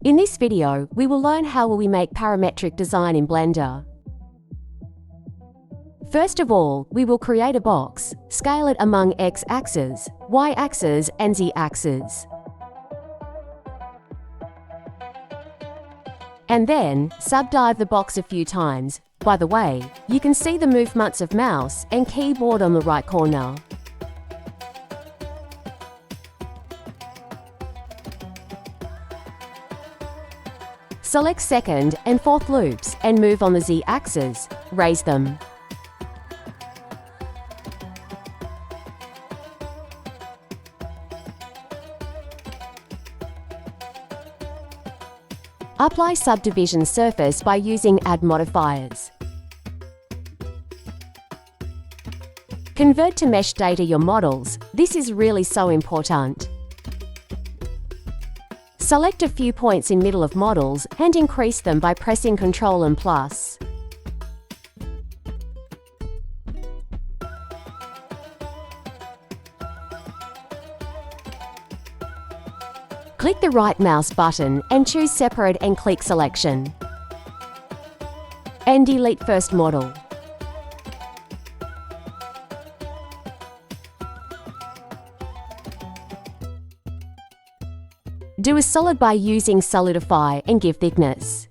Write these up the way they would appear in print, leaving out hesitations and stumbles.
In this video, we will learn how we make parametric design in Blender. First of all, we will create a box, scale it among x-axis, y-axis, and z-axis. And then, subdive the box a few times. By the way, you can see the movements of mouse and keyboard on the right corner. Select second and fourth loops and move on the z-axis. Raise them. Apply subdivision surface by using Add Modifiers. Convert to mesh data your models. This is really so important. Select a few points in middle of models and increase them by pressing Ctrl and plus. Click the right mouse button and choose Separate and click Selection. And delete first model. Do a solid by using Solidify and give thickness.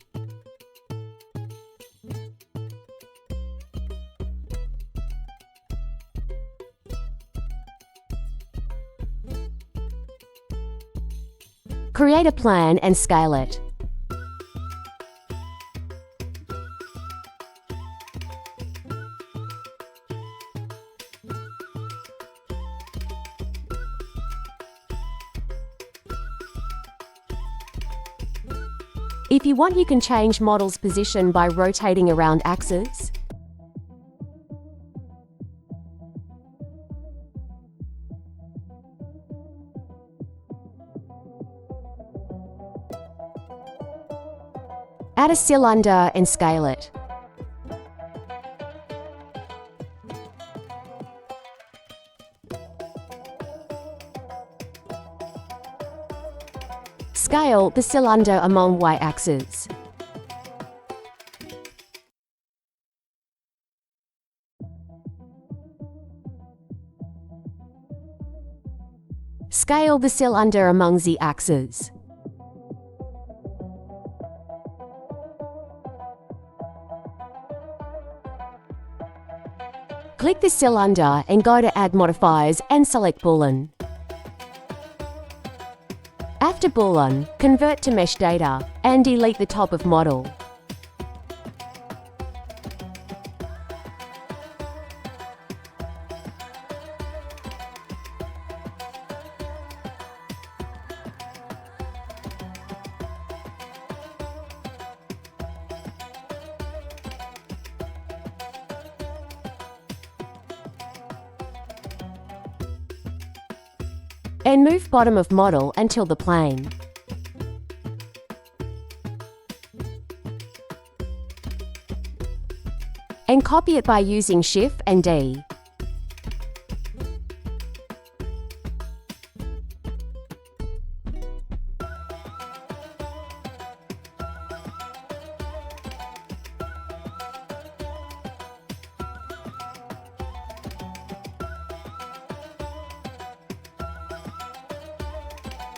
Create a plan and scale it. If you want, you can change model's position by rotating around axes. Add a cylinder and scale it. Scale the cylinder among y-axis. Scale the cylinder among z-axis. Click the cylinder and go to Add Modifiers and select Boolean. After Boolean, convert to mesh data and delete the top of model. And move bottom of model until the plane. And copy it by using Shift and D.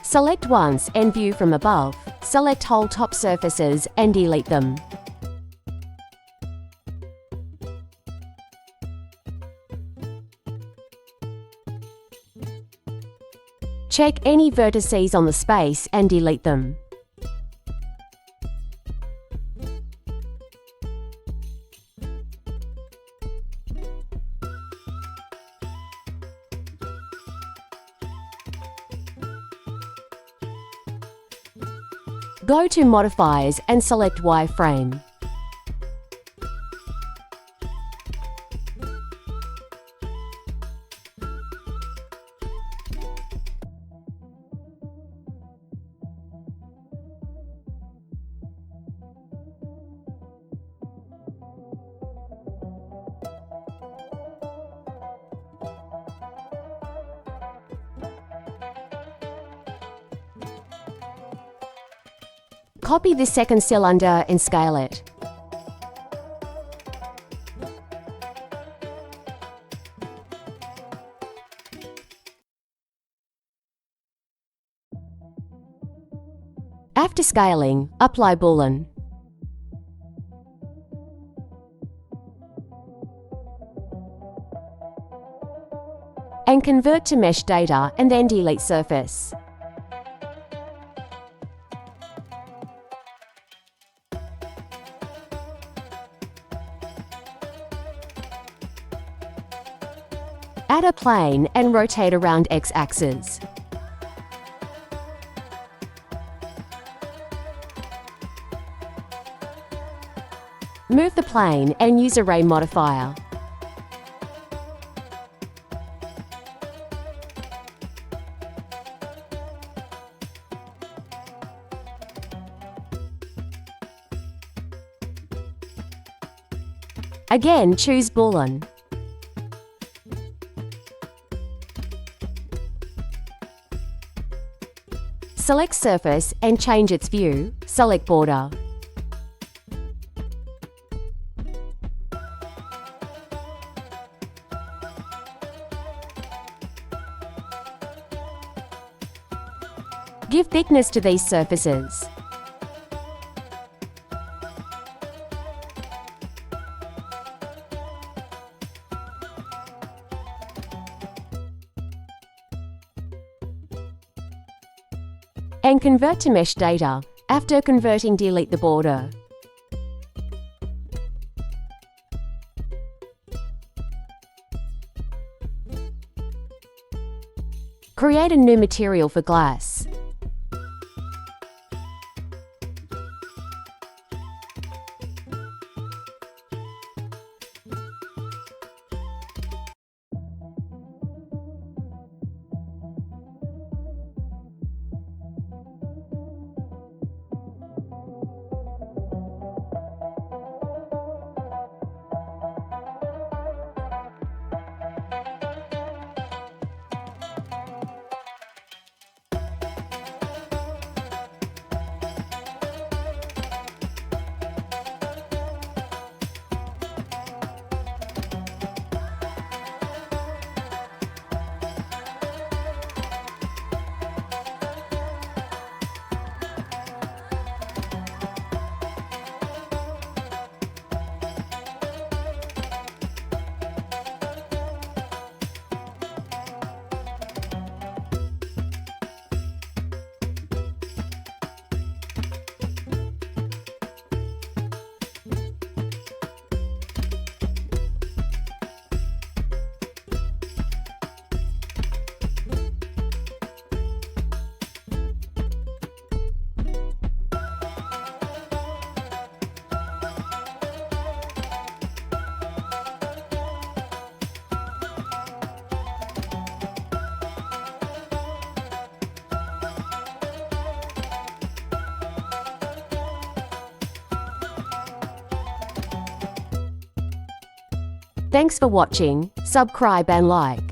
Select once and view from above. Select whole top surfaces and delete them. Check any vertices on the space and delete them. Go to Modifiers and select Wireframe. Copy this second cylinder and scale it. After scaling, apply Boolean. And convert to mesh data and then delete surface. Add a plane and rotate around x-axis. Move the plane and use Array modifier. Again, choose Boolean. Select surface and change its view. Select border. Give thickness to these surfaces. And convert to mesh data. After converting, delete the border. Create a new material for glass. Thanks for watching. Subscribe and like.